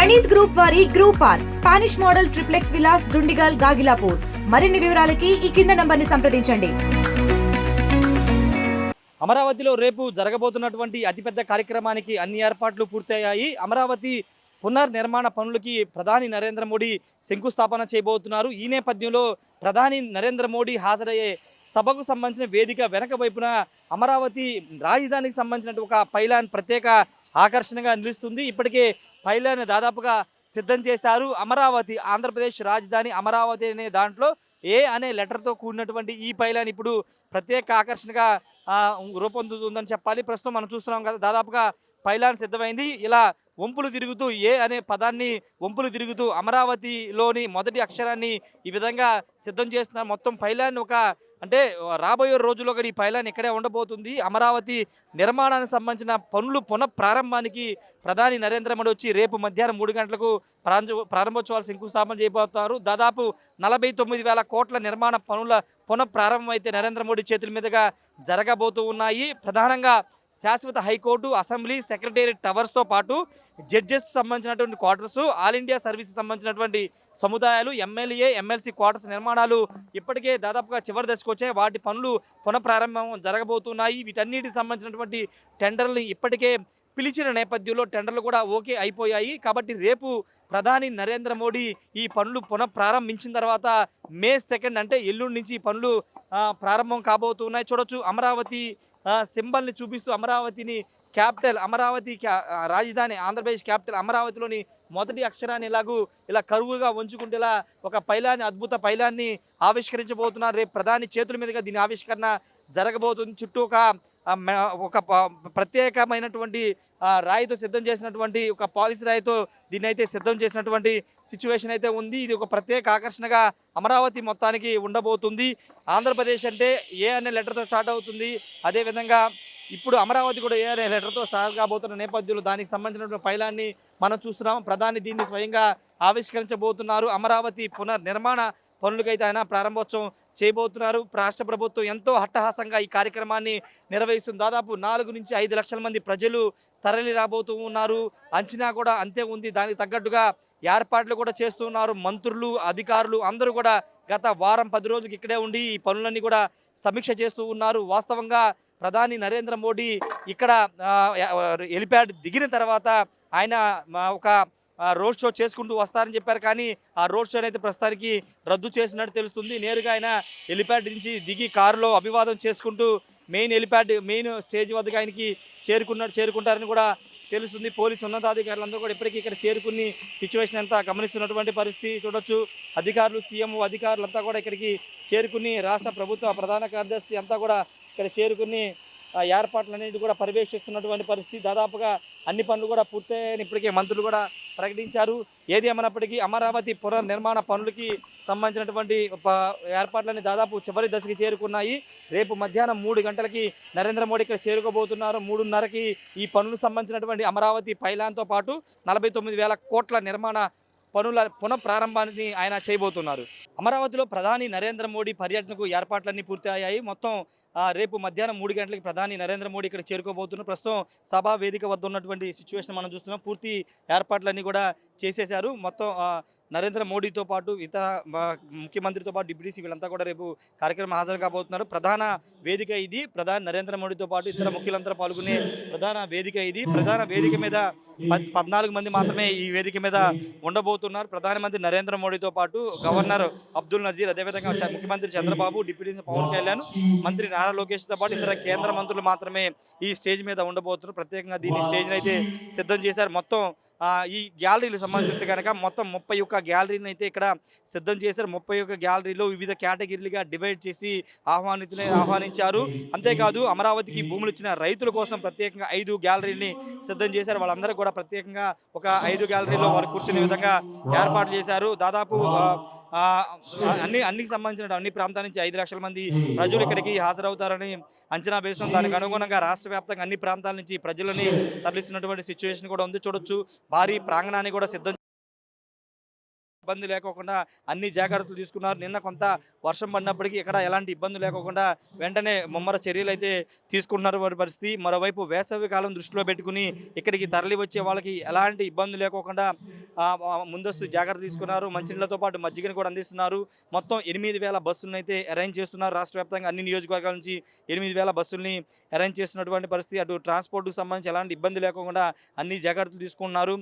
Praneeth group వారి group park Spanish model triplex Vilas Dundigal Gagillapur. మరిన్ని వివరాలకి ఈ కింద నంబర్ని సంప్రదించండి. అమరావతిలో రేపు జరగబోతున్నటువంటి అతిపెద్ద కార్యక్రమానికి అన్ని ఏర్పాట్లు పూర్తయ్యాయి. అమరావతి పునర్నిర్మాణ పనులకి ప్రధాని నరేంద్ర మోడీ శంకుస్థాపన చేయబోతున్నారు. ఈ నేపథ్యంలో ప్రధాని నరేంద్ర మోడీ హాజరయ్యే సభకు సంబంధించిన వేదిక వెనక వైపున అమరావతి రాజధానికి సంబంధించిన ఒక పైలాన్ ప్రత్యేక ఆకర్షణగా నిలుస్తుంది. ఇప్పటికే పైలాన్ దాదాపుగా సిద్ధం చేశారు. అమరావతి ఆంధ్రప్రదేశ్ రాజధాని అమరావతి అనే దాంట్లో ఏ అనే లెటర్తో కూడినటువంటి ఈ పైలాన్ ఇప్పుడు ప్రత్యేక ఆకర్షణగా రూపొందుతుందని చెప్పాలి. ప్రస్తుతం మనం చూస్తున్నాం కదా, దాదాపుగా పైలాన్ సిద్ధమైంది. ఇలా వంపులు తిరుగుతూ ఏ అనే పదాన్ని వంపులు తిరుగుతూ అమరావతిలోని మొదటి అక్షరాన్ని ఈ విధంగా సిద్ధం చేస్తున్నారు. మొత్తం పైలాన్ అంటే రాబోయే రోజుల్లో కూడా ఈ పైలాన్ ఇక్కడే ఉండబోతుంది. అమరావతి నిర్మాణానికి సంబంధించిన పనులు పునఃప్రారంభానికి ప్రధాని నరేంద్ర మోడీ వచ్చి రేపు మధ్యాహ్నం 3 గంటలకు ప్రారంభోత్సవాలు శంకుస్థాపన చేయబోతున్నారు. దాదాపు 49,000 కోట్ల నిర్మాణ పనుల పునఃప్రారంభం అయితే నరేంద్ర మోడీ చేతుల మీదుగా జరగబోతూ ఉన్నాయి. ప్రధానంగా శాశ్వత హైకోర్టు, అసెంబ్లీ, సెక్రటేరియట్ టవర్స్తో పాటు జడ్జెస్ సంబంధించినటువంటి క్వార్టర్స్, ఆల్ ఇండియా సర్వీస్ సంబంధించినటువంటి సముదాయాలు, ఎమ్మెల్యే, ఎమ్మెల్సీ క్వార్టర్స్ నిర్మాణాలు ఇప్పటికే దాదాపుగా చివరి దశకు వచ్చాయి. వాటి పనులు పునఃప్రారంభం జరగబోతున్నాయి. వీటన్నిటికి సంబంధించినటువంటి టెండర్లు ఇప్పటికే పిలిచిన నేపథ్యంలో టెండర్లు కూడా ఓకే అయిపోయాయి. కాబట్టి రేపు ప్రధాని నరేంద్ర మోడీ ఈ పనులు పునఃప్రారంభించిన తర్వాత మే 2 అంటే ఎల్లుండి నుంచి ఈ పనులు ప్రారంభం కాబోతున్నాయి. చూడొచ్చు, అమరావతి సింబల్ని చూపిస్తూ అమరావతిని క్యాపిటల్, అమరావతి రాజధాని ఆంధ్రప్రదేశ్ క్యాపిటల్ అమరావతిలోని మొదటి అక్షరాన్ని ఇలా కరువుగా ఉంచుకుంటే ఇలా ఒక పైలాన్ని, అద్భుత పైలాన్ని ఆవిష్కరించబోతున్నారు. రేపు ప్రధాని చేతుల మీదుగా దీని ఆవిష్కరణ జరగబోతుంది. చుట్టూ ఒక ప్రత్యేకమైనటువంటి రాయితో సిద్ధం చేసినటువంటి ఒక పాలిసీ రాయితో దీన్ని అయితే సిద్ధం చేసినటువంటి సిచ్యువేషన్ అయితే ఉంది. ఇది ఒక ప్రత్యేక ఆకర్షణగా అమరావతి మొత్తానికి ఉండబోతుంది. ఆంధ్రప్రదేశ్ అంటే ఏ అనే లెటర్తో స్టార్ట్ అవుతుంది. అదేవిధంగా ఇప్పుడు అమరావతి కూడా ఏ అనే లెటర్తో స్టార్ట్ కాబోతున్న నేపథ్యంలో దానికి సంబంధించినటువంటి పైలాన్ని మనం చూస్తున్నాం. ప్రధాని దీన్ని స్వయంగా ఆవిష్కరించబోతున్నారు. అమరావతి పునర్నిర్మాణ పనులకైతే ఆయన ప్రారంభోత్సవం చేయబోతున్నారు. రాష్ట్ర ప్రభుత్వం ఎంతో హట్టహాసంగా ఈ కార్యక్రమాన్ని నిర్వహిస్తుంది. దాదాపు 4 నుంచి 5 లక్షల మంది ప్రజలు తరలి రాబోతూ ఉన్నారు. అంచనా కూడా అంతే ఉంది. దానికి తగ్గట్టుగా ఏర్పాట్లు కూడా చేస్తున్నారు. మంత్రులు, అధికారులు అందరూ కూడా గత వారం 10 రోజులకి ఇక్కడే ఉండి ఈ పనులన్నీ కూడా సమీక్ష చేస్తూ ఉన్నారు. వాస్తవంగా ప్రధాని నరేంద్ర మోడీ ఇక్కడ హెలిప్యాడ్ దిగిన తర్వాత ఆయన ఒక రోడ్ షో చేసుకుంటూ వస్తారని చెప్పారు. కానీ ఆ రోడ్ షో అయితే ప్రస్తుతానికి రద్దు చేసినట్టు తెలుస్తుంది. నేరుగా ఆయన హెలిప్యాడ్ నుంచి దిగి కారులో అభివాదం చేసుకుంటూ మెయిన్ స్టేజ్ వద్దకు ఆయనకి చేరుకుంటారని కూడా తెలుస్తుంది. పోలీసు ఉన్నతాధికారులందరూ కూడా ఇప్పటికీ ఇక్కడ చేరుకుని సిచ్యువేషన్ అంతా గమనిస్తున్నటువంటి పరిస్థితి చూడొచ్చు. అధికారులు, సీఎం అధికారులంతా కూడా ఇక్కడికి చేరుకుని రాష్ట్ర ప్రభుత్వ ప్రధాన కార్యదర్శి అంతా కూడా ఇక్కడ చేరుకుని ఏర్పాట్లు అనేది కూడా పర్యవేక్షిస్తున్నటువంటి పరిస్థితి. దాదాపుగా అన్ని పనులు కూడా పూర్తయ్యాయని ఇప్పటికే మంత్రులు కూడా ప్రకటించారు. ఏది ఏమన్నప్పటికీ అమరావతి పునర్నిర్మాణ పనులకి సంబంధించినటువంటి ఏర్పాట్లన్నీ దాదాపు చివరి దశకి చేరుకున్నాయి. రేపు మధ్యాహ్నం 3 గంటలకి నరేంద్ర మోడీ ఇక్కడ చేరుకోబోతున్నారు. 3:30కి ఈ పనులకు సంబంధించినటువంటి అమరావతి పైలాన్తో పాటు 49,000 కోట్ల నిర్మాణ పనుల పునఃప్రారంభాన్ని ఆయన చేయబోతున్నారు. అమరావతిలో ప్రధాని నరేంద్ర మోడీ పర్యటనకు ఏర్పాట్లన్నీ పూర్తయ్యాయి. మొత్తం రేపు మధ్యాహ్నం 3 గంటలకి ప్రధాని నరేంద్ర మోడీ ఇక్కడ చేరుకోబోతున్నారు. ప్రస్తుతం సభా వేదిక వద్ద ఉన్నటువంటి సిచ్యువేషన్ మనం చూస్తున్నాం. పూర్తి ఏర్పాట్లన్నీ కూడా చేసేశారు. మొత్తం నరేంద్ర మోడీతో పాటు ఇతర ముఖ్యమంత్రితో పాటు డిప్యూటీ సీఎం వీళ్ళంతా కూడా రేపు కార్యక్రమం హాజరు కాబోతున్నారు. ప్రధాన వేదిక ఇది. ప్రధాని నరేంద్ర మోడీతో పాటు ఇతర ముఖ్యులంతా పాల్గొనే ప్రధాన వేదిక ఇది. ప్రధాన వేదిక మీద 14 మంది మాత్రమే ఈ వేదిక మీద ఉండబోతున్నారు. ప్రధానమంత్రి నరేంద్ర మోడీతో పాటు గవర్నర్ అబ్దుల్ నజీర్, అదేవిధంగా ముఖ్యమంత్రి చంద్రబాబు, డిప్యూటీ సీఎం పవన్ కళ్యాణ్, మంత్రి నారా లోకేష్తో పాటు ఇతర కేంద్ర మంత్రులు మాత్రమే ఈ స్టేజ్ మీద ఉండబోతున్నారు. ప్రత్యేకంగా దీన్ని స్టేజ్ని అయితే సిద్ధం చేశారు. మొత్తం ఈ గ్యాలరీలు సంబంధించి చూస్తే కనుక మొత్తం 31 గ్యాలరీని అయితే ఇక్కడ సిద్ధం చేశారు. 31 గ్యాలరీలో వివిధ కేటగిరీలుగా డివైడ్ చేసి ఆహ్వానించారు. అంతేకాదు అమరావతికి భూములు ఇచ్చిన రైతుల కోసం ప్రత్యేకంగా 5 గ్యాలరీని సిద్ధం చేశారు. వాళ్ళందరూ కూడా ప్రత్యేకంగా ఒక 5 గ్యాలరీలో వారు కూర్చునే విధంగా ఏర్పాట్లు చేశారు. దాదాపు అన్నికి సంబంధించిన అన్ని ప్రాంతాల నుంచి 5 లక్షల మంది ప్రజలు ఇక్కడికి హాజరవుతారని అంచనా వేస్తున్నాం. దానికి అనుగుణంగా రాష్ట్ర వ్యాప్తంగా అన్ని ప్రాంతాల నుంచి ప్రజలని తరలిస్తున్నటువంటి సిచ్యువేషన్ కూడా ఉంది. చూడొచ్చు, భారీ ప్రాంగణాన్ని కూడా సిద్ధం ఇబ్బంది లేకోకుండా అన్ని జాగ్రత్తలు తీసుకున్నారు. నిన్న కొంత వర్షం పడినప్పటికీ ఇక్కడ ఎలాంటి ఇబ్బంది లేకోకుండా వెంటనే ముమ్మర చర్యలు అయితే తీసుకుంటున్నారు పరిస్థితి. మరోవైపు వేసవి కాలం దృష్టిలో పెట్టుకుని ఇక్కడికి తరలి వచ్చే వాళ్ళకి ఎలాంటి ఇబ్బంది లేకోకుండా ముందస్తు జాగ్రత్త తీసుకున్నారు. మంచినీళ్ళతో పాటు మజ్జిగను కూడా అందిస్తున్నారు. మొత్తం 8,000 బస్సులను అయితే అరేంజ్ చేస్తున్నారు. రాష్ట్ర వ్యాప్తంగా అన్ని నియోజకవర్గాల నుంచి 8,000 బస్సుల్ని అరేంజ్ చేస్తున్నటువంటి పరిస్థితి. అటు ట్రాన్స్పోర్ట్కి సంబంధించి ఎలాంటి ఇబ్బంది లేకుండా అన్ని జాగ్రత్తలు తీసుకున్నారు.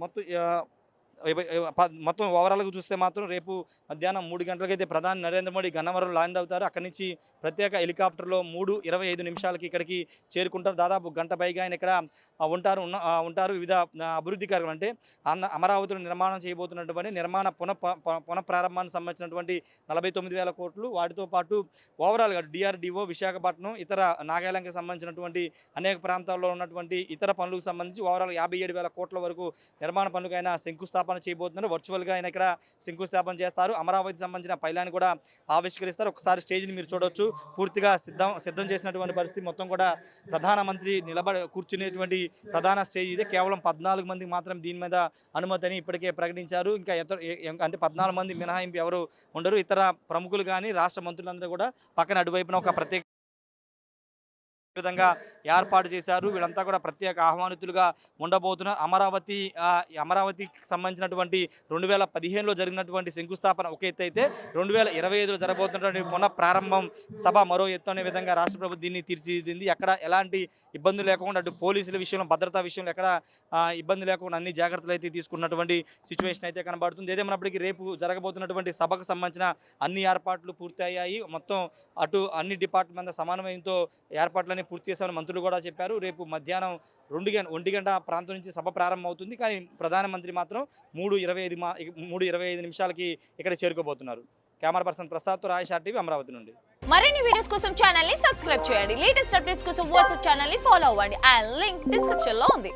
మొత్తం మొత్తం ఓవరాల్గా చూస్తే మాత్రం రేపు మధ్యాహ్నం 3 గంటలకైతే ప్రధాని నరేంద్ర మోడీ గన్నవరం ల్యాండ్ అవుతారు. అక్కడి నుంచి ప్రత్యేక హెలికాప్టర్లో 3:25 నిమిషాలకి ఇక్కడికి చేరుకుంటారు. దాదాపు గంట పైగా ఆయన ఇక్కడ ఉంటారు. వివిధ అభివృద్ధి కార్యక్రమం అంటే అమరావతిలో నిర్మాణం చేయబోతున్నటువంటి నిర్మాణ పునఃప్రారంభానికి సంబంధించినటువంటి 49,000 కోట్లు, వాటితో పాటు ఓవరాల్గా DRDO విశాఖపట్నం, ఇతర నాగాలాండ్కి సంబంధించినటువంటి అనేక ప్రాంతాల్లో ఉన్నటువంటి ఇతర పనులకు సంబంధించి ఓవరాల్ 57,000 కోట్ల వరకు నిర్మాణ పనులకైనా శంకుస్థాపన చేయబోతున్నారు. వర్చువల్గా ఆయన ఇక్కడ శంకుస్థాపన చేస్తారు. అమరావతికి సంబంధించిన పైలాన్ని కూడా ఆవిష్కరిస్తారు. ఒకసారి స్టేజ్ని మీరు చూడొచ్చు, పూర్తిగా సిద్ధం చేసినటువంటి పరిస్థితి. మొత్తం కూడా ప్రధానమంత్రి కూర్చునేటువంటి ప్రధాన స్టేజ్ ఇదే. కేవలం 14 మందికి మాత్రం దీని మీద అనుమతిని ఇప్పటికే ప్రకటించారు. ఇంకా అంటే 14 మంది మినహాయింపు ఎవరు ఉండరు. ఇతర ప్రముఖులు కానీ రాష్ట్ర మంత్రులందరూ కూడా పక్కన అటువైపున ఒక ప్రత్యేక విధంగా ఏర్పాటు చేశారు. వీళ్ళంతా కూడా ప్రత్యేక ఆహ్వానితులుగా ఉండబోతున్నారు. అమరావతికి సంబంధించినటువంటి 2015లో జరిగినటువంటి శంకుస్థాపన ఒక ఎత్తు అయితే 2025లో జరగబోతున్నటువంటి పునఃప్రారంభం సభ మరో ఎత్తు అనే విధంగా రాష్ట్ర ప్రభుత్వం దీన్ని తీర్చిదిద్దింది. ఎక్కడ ఎలాంటి ఇబ్బందులు లేకుండా అటు పోలీసుల విషయంలో, భద్రతా విషయంలో ఎక్కడ ఇబ్బంది లేకుండా అన్ని జాగ్రత్తలు అయితే తీసుకున్నటువంటి సిచ్యువేషన్ అయితే కనబడుతుంది. ఏదేమన్నప్పటికీ రేపు జరగబోతున్నటువంటి సభకు సంబంధించిన అన్ని ఏర్పాట్లు పూర్తయ్యాయి. మొత్తం అటు అన్ని డిపార్ట్మెంట్ల సమన్వయంతో ఏర్పాట్లన్నీ పూర్తి చేశామని మంత్రులు కూడా చెప్పారు. రేపు మధ్యాహ్నం 1 గంట ప్రాంతం నుంచి సభ ప్రారంభం అవుతుంది. కానీ ప్రధానమంత్రి మాత్రం 3:25 నిమిషాలకి ఇక్కడ చేరుకోబోతున్నారు. Camera person ప్రసాద్తో Rayesh RTV Amaravati నుండి. మరిన్ని వీడియోస్ కోసం ఛానల్ ని సబ్స్క్రైబ్ చేయండి. లేటెస్ట్ అప్డేట్స్ కోసం వాట్సాప్ ఛానల్ ని ఫాలో అవ్వండి. ఆ లింక్ డిస్క్రిప్షన్ లో ఉంది.